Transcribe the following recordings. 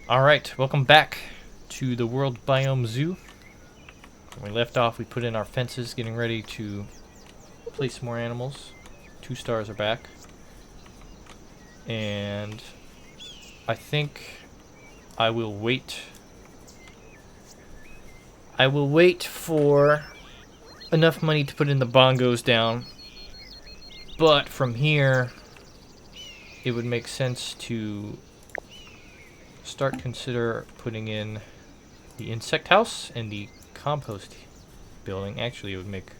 Alright, welcome back to the World Biome Zoo. When we left off, we put in our fences, getting ready to place more animals. 2 stars are back. And I think I will wait. I will wait for enough money to put in the bongos down. But from here, it would make sense to consider putting in the insect house and the compost building. Actually, it would make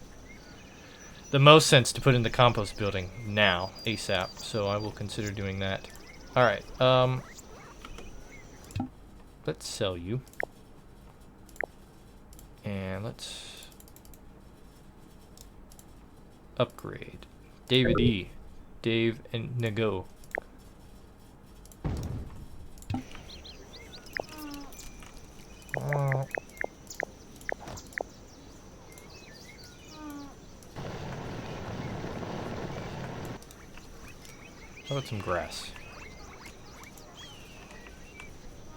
the most sense to put in the compost building now, ASAP. So I will consider doing that. Alright, let's sell you. And let's upgrade. David E. Dave and Nago. How about some grass?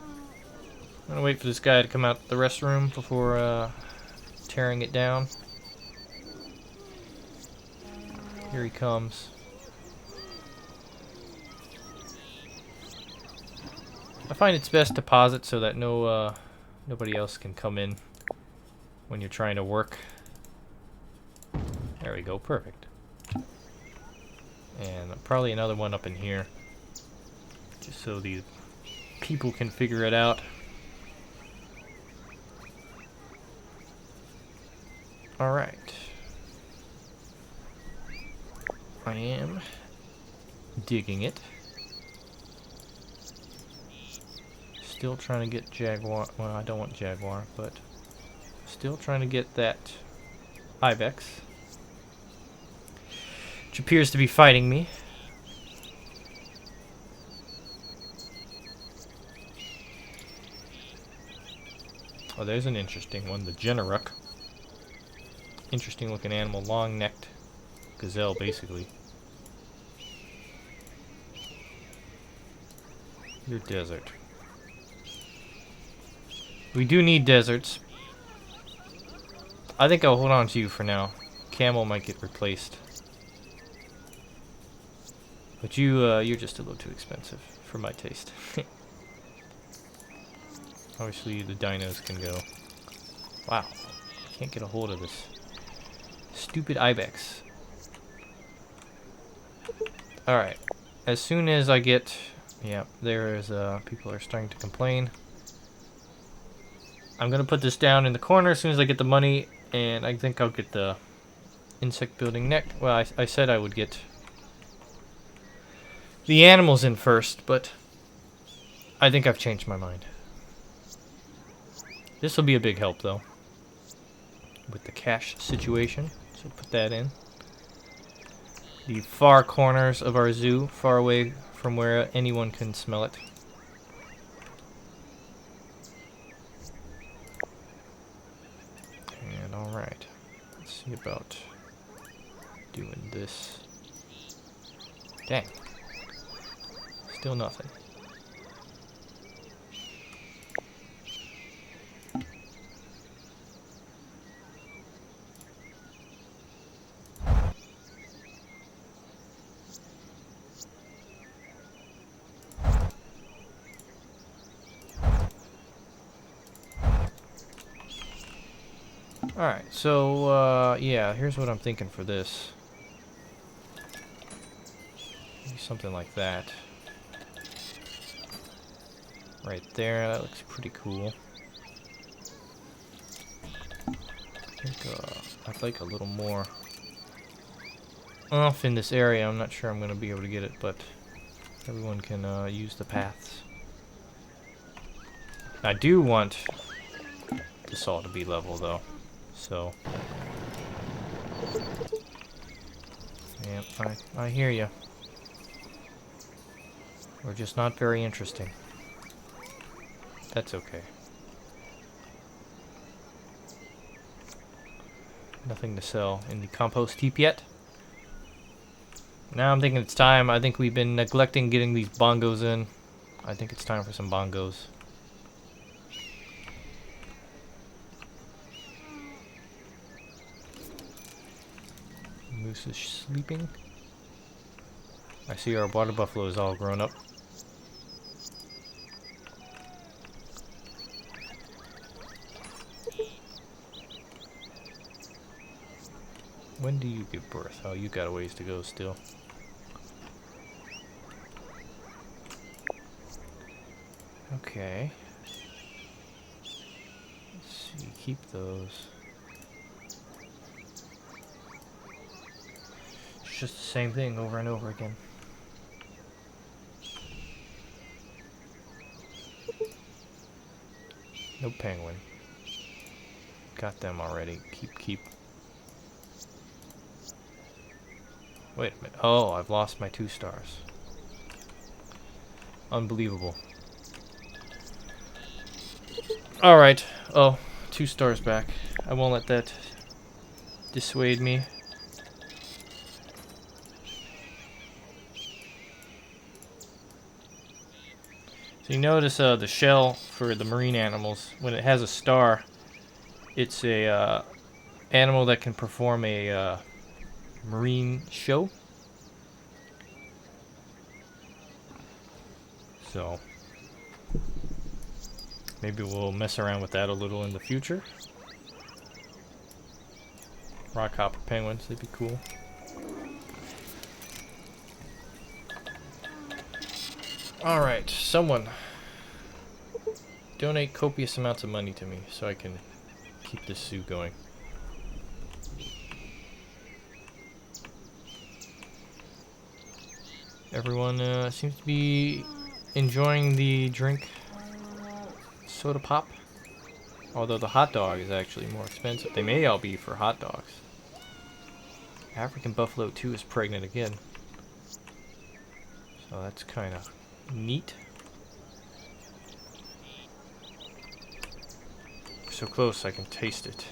I'm gonna wait for this guy to come out the restroom before tearing it down. Here he comes. I find it's best to pause it so that nobody else can come in when you're trying to work. There we go, perfect. And probably another one up in here, just so these people can figure it out. Alright. I am digging it. Still trying to get jaguar. Well, I don't want jaguar, but still trying to get that ibex, which appears to be fighting me. Oh, there's an interesting one, the Generuck. Interesting looking animal, long-necked gazelle, basically. Your desert. We do need deserts. I think I'll hold on to you for now. Camel might get replaced. But you're just a little too expensive for my taste. Obviously the dinos can go. Wow. I can't get a hold of this stupid ibex. Alright. As soon as I get... Yeah, there is... people are starting to complain. I'm gonna put this down in the corner as soon as I get the money, and I think I'll get the insect building next. Well, I said I would get the animals in first, but I think I've changed my mind. This will be a big help, though, with the cash situation. So put that in. The far corners of our zoo, far away from where anyone can smell it. And alright, let's see about doing this. Dang. Still nothing. Alright, so, yeah, here's what I'm thinking for this. Maybe something like that. Right there, that looks pretty cool. I think, I'd like a little more off in this area. I'm not sure I'm going to be able to get it, but everyone can, use the paths. I do want this all to be level, though. So, yeah, I hear you. We're just not very interesting. That's okay. Nothing to sell in the compost heap yet. Now I'm thinking it's time. I think we've been neglecting getting these bongos in. I think it's time for some bongos. moose is sleeping. I see our water buffalo is all grown up. When do you give birth? Oh, you got a ways to go still. Okay. Let's see, keep those. It's just the same thing over and over again. No penguin. Got them already. Keep. Wait a minute. Oh, I've lost my 2 stars. Unbelievable. Alright. Oh, 2 stars back. I won't let that dissuade me. So you notice the shell for the marine animals, when it has a star, it's a animal that can perform a marine show. So maybe we'll mess around with that a little in the future. Rockhopper penguins, they'd be cool. Alright, someone donate copious amounts of money to me so I can keep this zoo going. Everyone seems to be enjoying the drink soda pop. Although the hot dog is actually more expensive. They may all be for hot dogs. African buffalo 2 is pregnant again. So that's kind of neat. So close I can taste it.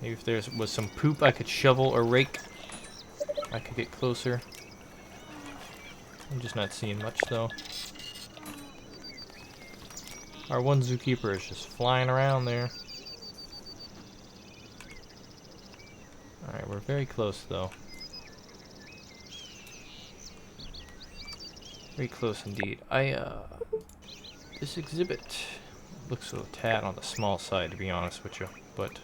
Maybe if there was some poop I could shovel or rake, I could get closer. I'm just not seeing much though. Our one zookeeper is just flying around there. Alright, we're very close though. Very close indeed. This exhibit looks a tad on the small side, to be honest with you, but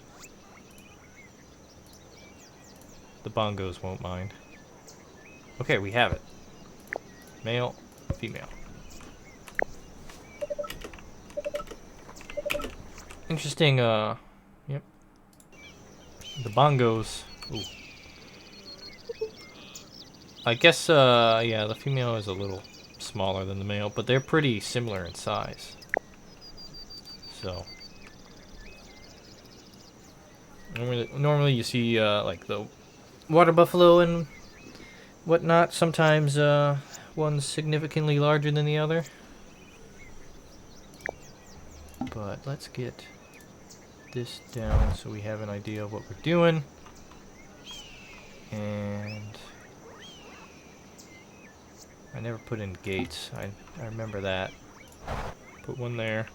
the bongos won't mind. Okay, we have it. Male, female. Interesting, yep. The bongos, ooh. I guess, yeah, the female is a little smaller than the male, but they're pretty similar in size. So, normally you see, like the water buffalo and whatnot. Sometimes, one's significantly larger than the other. But let's get this down so we have an idea of what we're doing. And I never put in gates. I remember that. Put one there.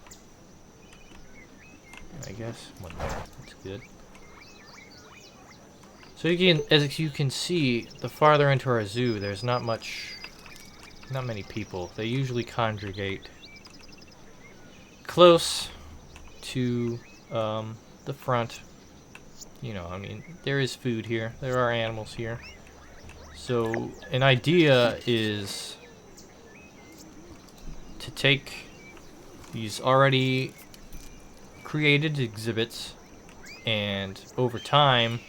I guess one there. That's good. So again, as you can see, the farther into our zoo, there's not many people. They usually congregate close to the front. You know, I mean, there is food here. There are animals here. So an idea is to take these already created exhibits and over time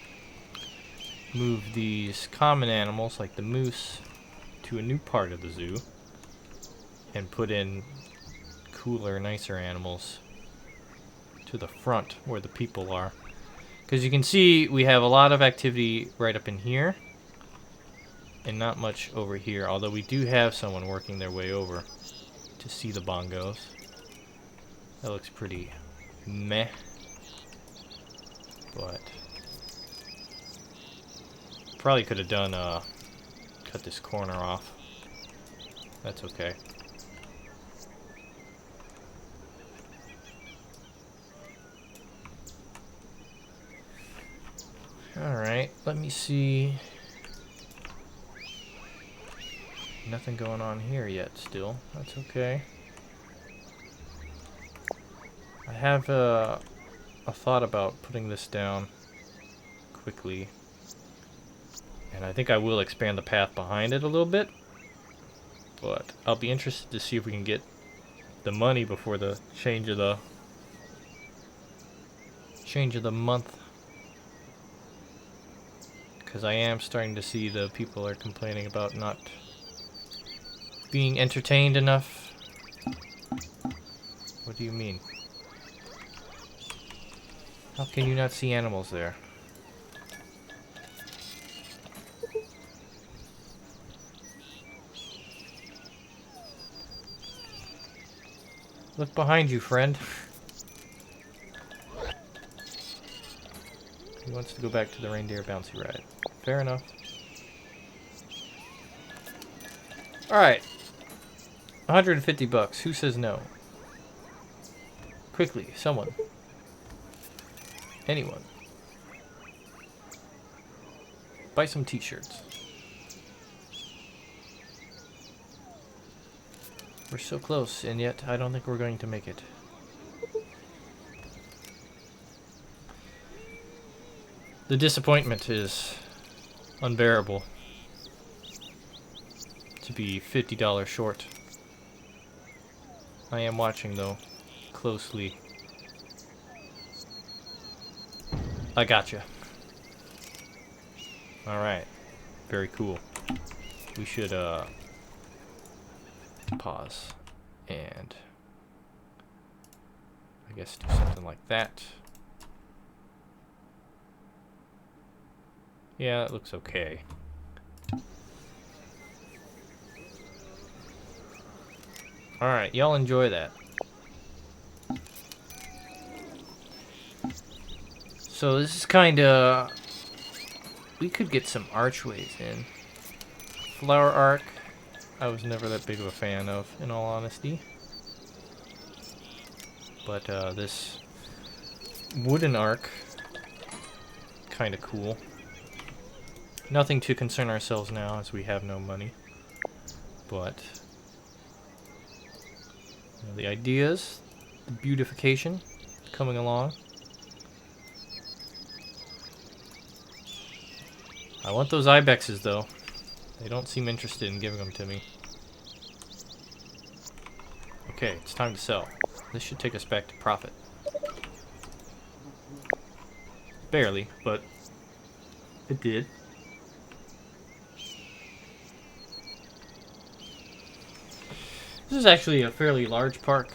move these common animals like the moose to a new part of the zoo and put in cooler, nicer animals to the front where the people are. Because you can see we have a lot of activity right up in here and not much over here, although we do have someone working their way over to see the bongos. That looks pretty meh, but probably could have done cut this corner off. That's okay. Alright, let me see. Nothing going on here yet still. That's okay. I have a thought about putting this down quickly. And I think I will expand the path behind it a little bit. But I'll be interested to see if we can get the money before the change of the month. Because I am starting to see the people are complaining about not being entertained enough. What do you mean? How can you not see animals there? Look behind you, friend. He wants to go back to the reindeer bouncy ride. Fair enough. Alright. 150 bucks. Who says no? Quickly, someone. Anyone. Buy some t-shirts. We're so close, and yet I don't think we're going to make it. The disappointment is unbearable. To be $50 short. I am watching, though, closely. I gotcha. Alright. Very cool. We should, pause. And I guess do something like that. Yeah, it looks okay. Alright, y'all enjoy that. So this is kinda... We could get some archways in. Flower arc, I was never that big of a fan of, in all honesty. But this wooden arc, kinda cool. Nothing to concern ourselves now, as we have no money. But you know, the ideas, the beautification, coming along. I want those ibexes, though. They don't seem interested in giving them to me. Okay, it's time to sell. This should take us back to profit. Barely, but it did. This is actually a fairly large park.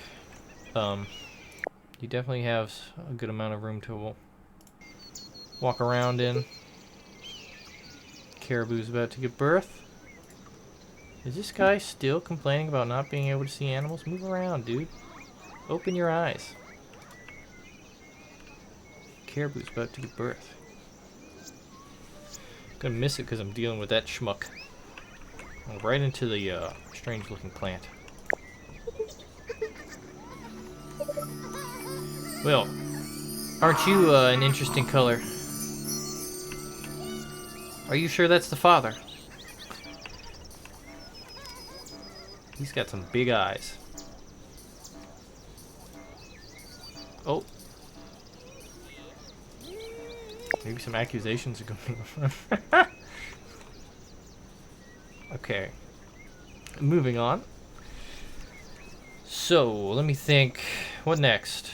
You definitely have a good amount of room to walk around in. Caribou's about to give birth. Is this guy still complaining about not being able to see animals? Move around, dude. Open your eyes. Caribou's about to give birth. Gonna miss it because I'm dealing with that schmuck. Right into the strange looking plant. Well, aren't you an interesting color? Are you sure that's the father? He's got some big eyes. Oh. Maybe some accusations are going on. Okay. Moving on. So, let me think. What next?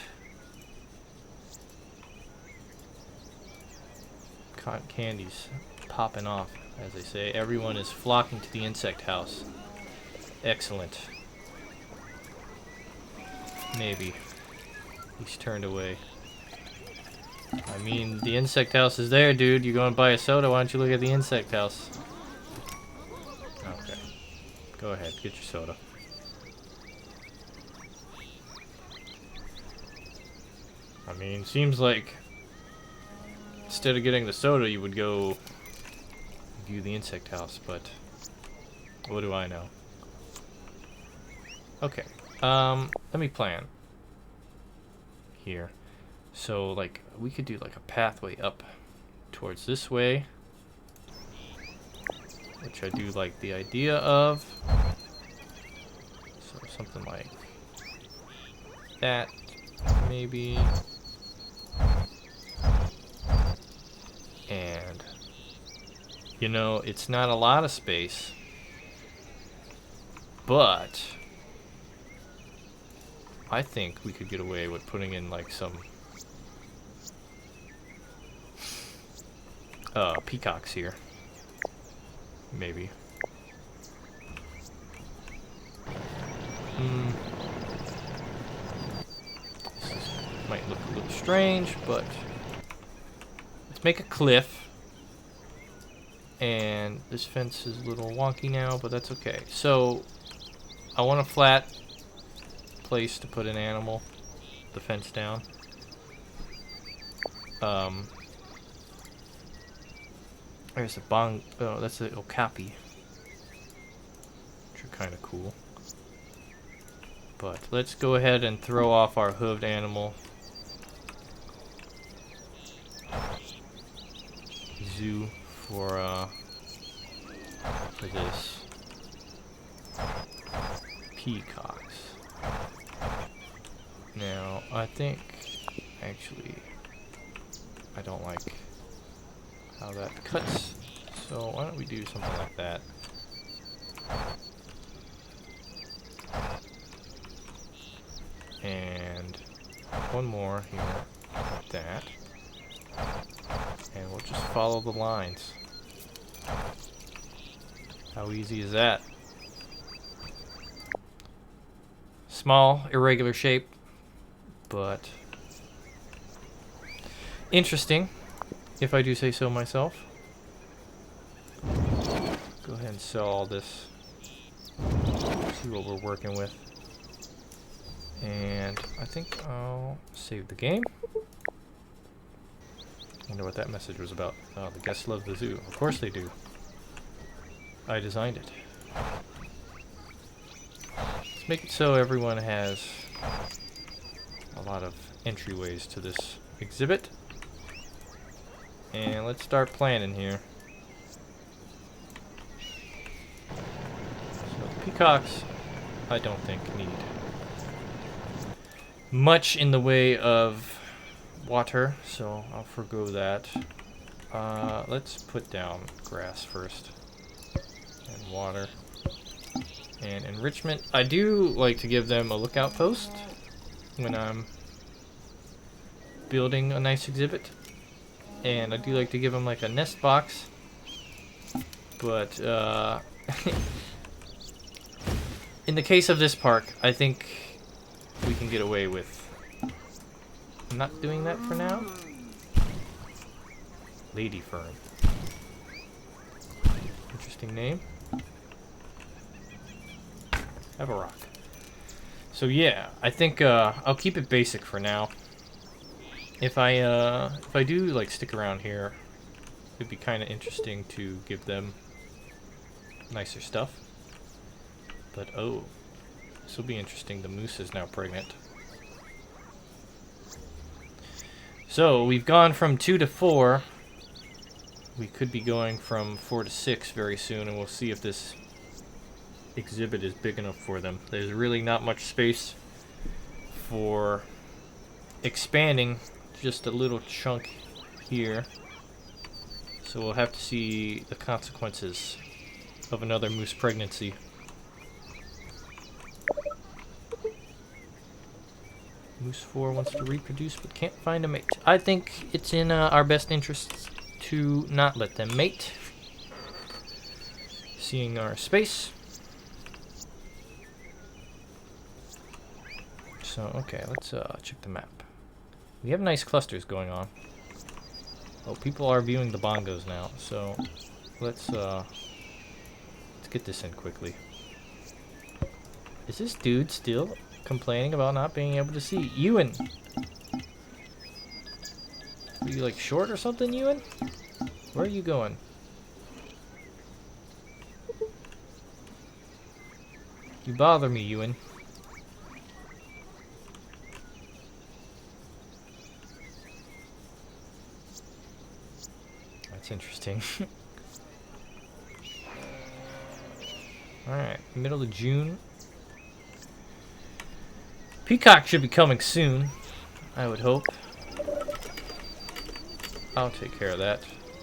Cotton candies popping off, as they say. Everyone is flocking to the insect house. Excellent. Maybe. He's turned away. I mean, the insect house is there, dude. You going to buy a soda? Why don't you look at the insect house? Okay. Go ahead. Get your soda. I mean, seems like instead of getting the soda, you would go view the insect house, but what do I know? Okay. Let me plan here. So, like, we could do like a pathway up towards this way, which I do like the idea of. So something like that, maybe. And, you know, it's not a lot of space, but I think we could get away with putting in like some peacocks here. Maybe. Might look a little strange, but let's make a cliff. And this fence is a little wonky now, but that's okay. So I want a flat place to put an animal, the fence down. There's a oh, that's the okapi, which are kind of cool. But let's go ahead and throw off our hooved animal. Zoo for this. Peacocks. Now, I think, actually, I don't like how that cuts, so why don't we do something like that. And one more here, like that. And we'll just follow the lines. How easy is that? Small, irregular shape, but interesting, if I do say so myself. Go ahead and sell all this. See what we're working with. And I think I'll save the game. Wonder what that message was about. Oh, the guests love the zoo. Of course they do. I designed it. Let's make it so everyone has a lot of entryways to this exhibit. And let's start planning here. So the peacocks, I don't think need much in the way of water, so I'll forgo that. Let's put down grass first. And water. And enrichment. I do like to give them a lookout post when I'm building a nice exhibit. And I do like to give them like a nest box. But in the case of this park, I think we can get away with not doing that for now. Lady fern. Interesting name. Have a rock. So yeah, I think I'll keep it basic for now. If I do like stick around here, it'd be kind of interesting to give them nicer stuff. But oh, this will be interesting. The moose is now pregnant. So we've gone from 2 to 4. We could be going from 4 to 6 very soon, and we'll see if this exhibit is big enough for them. There's really not much space for expanding, just a little chunk here. So we'll have to see the consequences of another moose pregnancy. Moose 4 wants to reproduce but can't find a mate. I think it's in our best interests to not let them mate. Seeing our space. So, okay, let's check the map. We have nice clusters going on. Oh, people are viewing the bongos now, so let's get this in quickly. Is this dude still complaining about not being able to see? Ewan! Are you like short or something, Ewan? Where are you going? You bother me, Ewan. That's interesting. Alright, middle of June. Peacock should be coming soon, I would hope. I'll take care of that.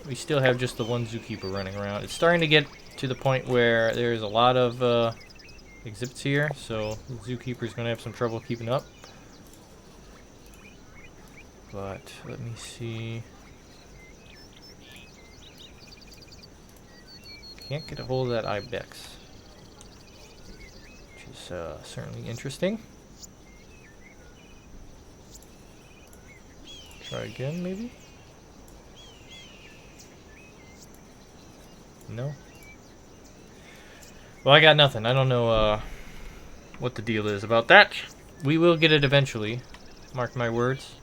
We still have just the one zookeeper running around. It's starting to get to the point where there's a lot of exhibits here, so the zookeeper's going to have some trouble keeping up. But let me see. Can't get a hold of that ibex, which is certainly interesting. Try again, maybe? No? Well, I got nothing. I don't know what the deal is about that. We will get it eventually. Mark my words.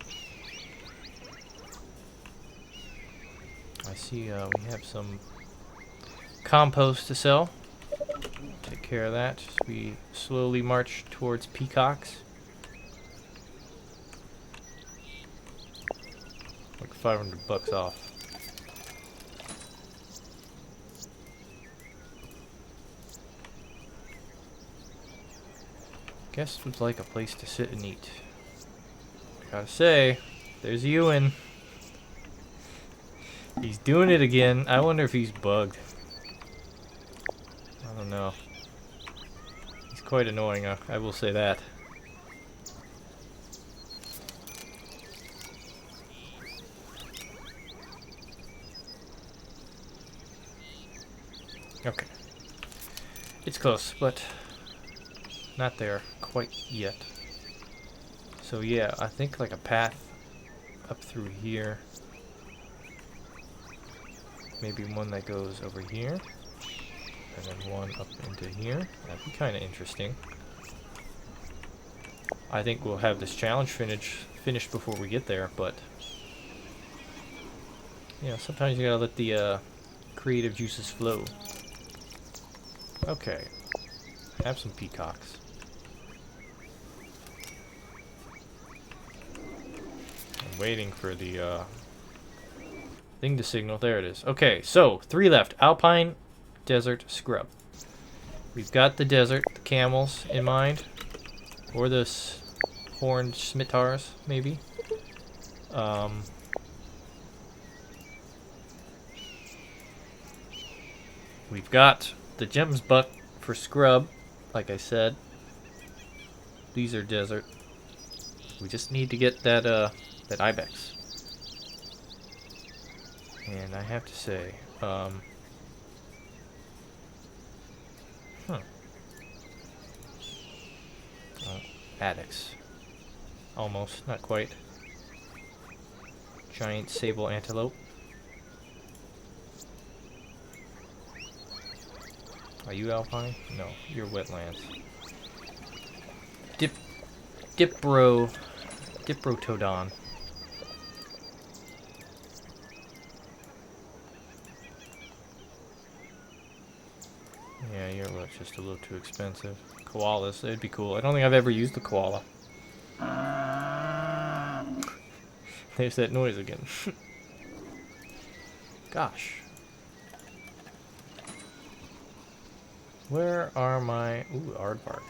I see we have some compost to sell. Take care of that as we slowly march towards peacocks. Like $500 off. Guest would like a place to sit and eat. Gotta say, there's Ewan. He's doing it again. I wonder if he's bugged. I don't know. He's quite annoying, I will say that. Okay. It's close, but not there quite yet. So yeah, I think like a path up through here. Maybe one that goes over here. And then one up into here. That'd be kind of interesting. I think we'll have this challenge finished before we get there, but you know, sometimes you gotta let the creative juices flow. Okay. Have some peacocks. I'm waiting for the thing to signal. There it is. Okay, so 3 left. Alpine, desert, scrub. We've got the desert, the camels in mind. Or the horned smitars, maybe. We've got the gems buck for scrub, like I said. These are desert. We just need to get that that ibex. And I have to say, Addicts. Almost, not quite. Giant sable antelope. Are you Alpine? No, you're wetlands. Diprotodon. Yeah, you're just a little too expensive. Koalas, it'd be cool. I don't think I've ever used the koala. There's that noise again. Gosh. Where are my... Ooh, aardvark.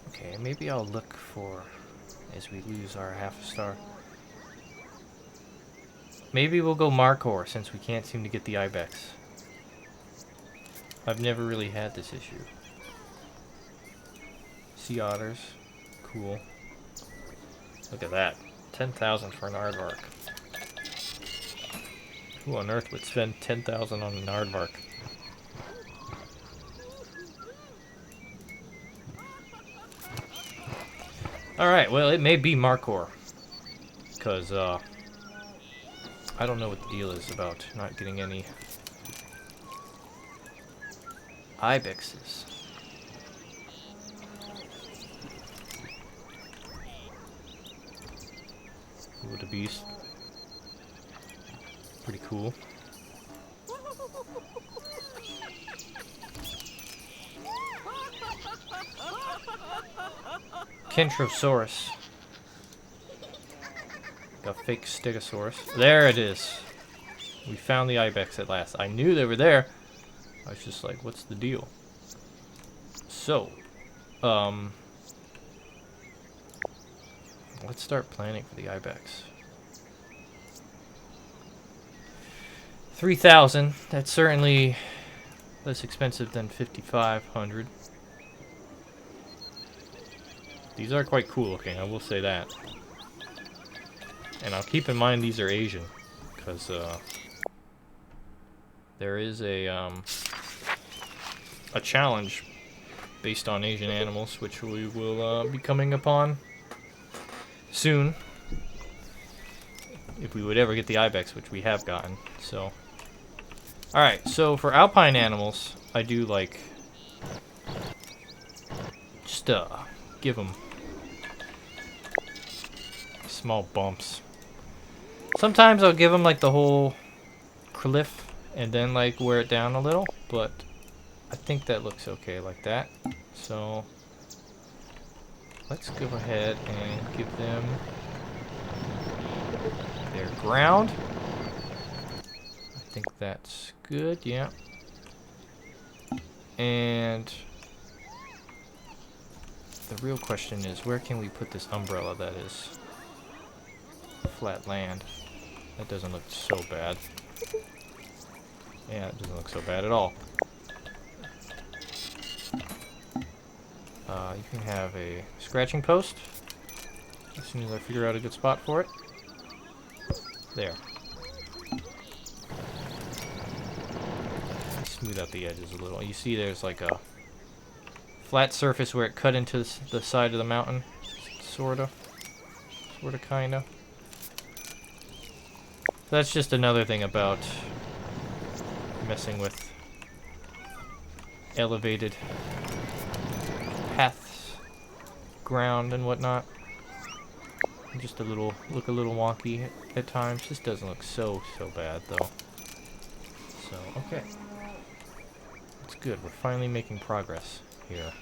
Okay, maybe I'll look for... As we lose our half a star. Maybe we'll go Markhor since we can't seem to get the ibex. I've never really had this issue. Sea otters. Cool. Look at that. 10,000 for an aardvark. Who on earth would spend 10,000 on an aardvark? Alright, well, it may be Markhor. Because, I don't know what the deal is about not getting any ibexes. What a beast. Pretty cool. Kentrosaurus. Like a fake stegosaurus. There it is. We found the ibex at last. I knew they were there. I was just like, what's the deal? So, let's start planning for the ibex. 3,000. That's certainly less expensive than 5,500. These are quite cool looking, I will say that. And I'll keep in mind these are Asian, because there is a challenge based on Asian animals, which we will be coming upon soon, if we would ever get the ibex, which we have gotten. So, all right. So for alpine animals, I do like just give them small bumps. Sometimes I'll give them like the whole cliff and then like wear it down a little, but I think that looks okay like that. So let's go ahead and give them their ground. I think that's good, yeah. And the real question is, where can we put this umbrella that is flat land? That doesn't look so bad. Yeah, it doesn't look so bad at all. You can have a scratching post as soon as I figure out a good spot for it. There. Smooth out the edges a little. You see there's like a flat surface where it cut into the side of the mountain. Sorta, kinda. That's just another thing about messing with elevated paths, ground, and whatnot. Just look a little wonky at times. This doesn't look so bad though. So okay, it's good. We're finally making progress here.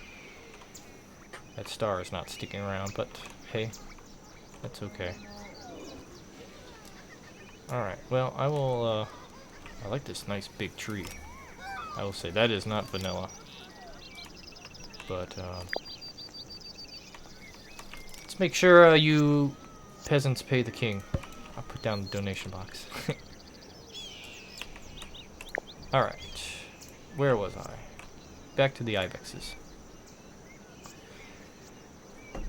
That star is not sticking around, but hey, that's okay. Alright, well, I will, I like this nice big tree. I will say, that is not vanilla. But, let's make sure, you peasants pay the king. I'll put down the donation box. Alright, where was I? Back to the ibexes.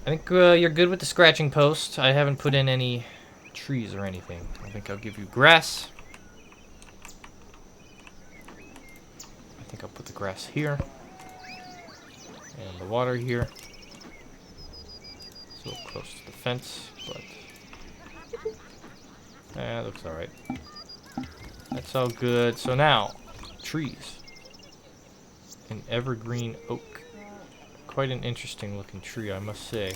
I think, you're good with the scratching post. I haven't put in any trees or anything. I think I'll give you grass. I think I'll put the grass here. And the water here. It's a little close to the fence, but that looks alright. That's all good. So now, trees. An evergreen oak. Quite an interesting looking tree, I must say.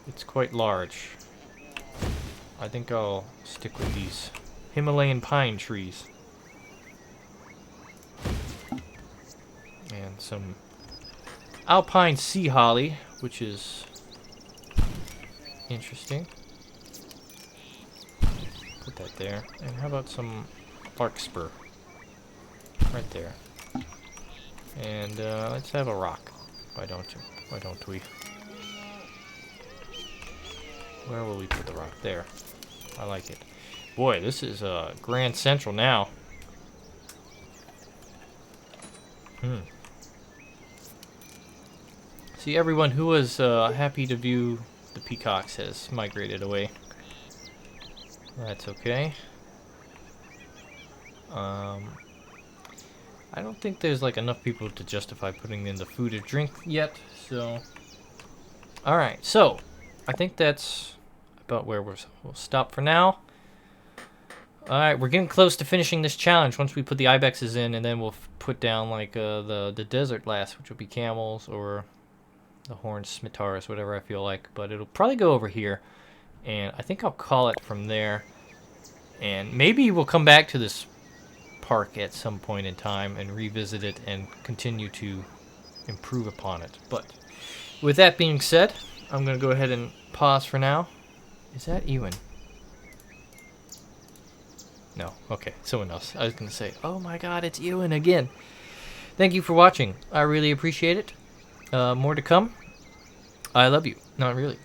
It's quite large. I think I'll stick with these Himalayan pine trees. And some Alpine sea holly, which is interesting. Put that there. And how about some larkspur? Right there. And let's have a rock. Why don't you? Why don't we? Where will we put the rock? There. I like it. Boy, this is Grand Central now. See, everyone who was happy to view the peacocks has migrated away. That's okay. I don't think there's like enough people to justify putting in the food or drink yet, so... Alright, so I think that's about where we'll stop for now. Alright, we're getting close to finishing this challenge once we put the ibexes in, and then we'll put down like the desert last, which will be camels or the horned scimitars, whatever I feel like. But it'll probably go over here, and I think I'll call it from there. And maybe we'll come back to this park at some point in time and revisit it and continue to improve upon it. But with that being said, I'm going to go ahead and pause for now, Is that Ewan? No. Okay, someone else. I was going to say, oh my god, it's Ewan again. Thank you for watching. I really appreciate it. More to come. I love you. Not really.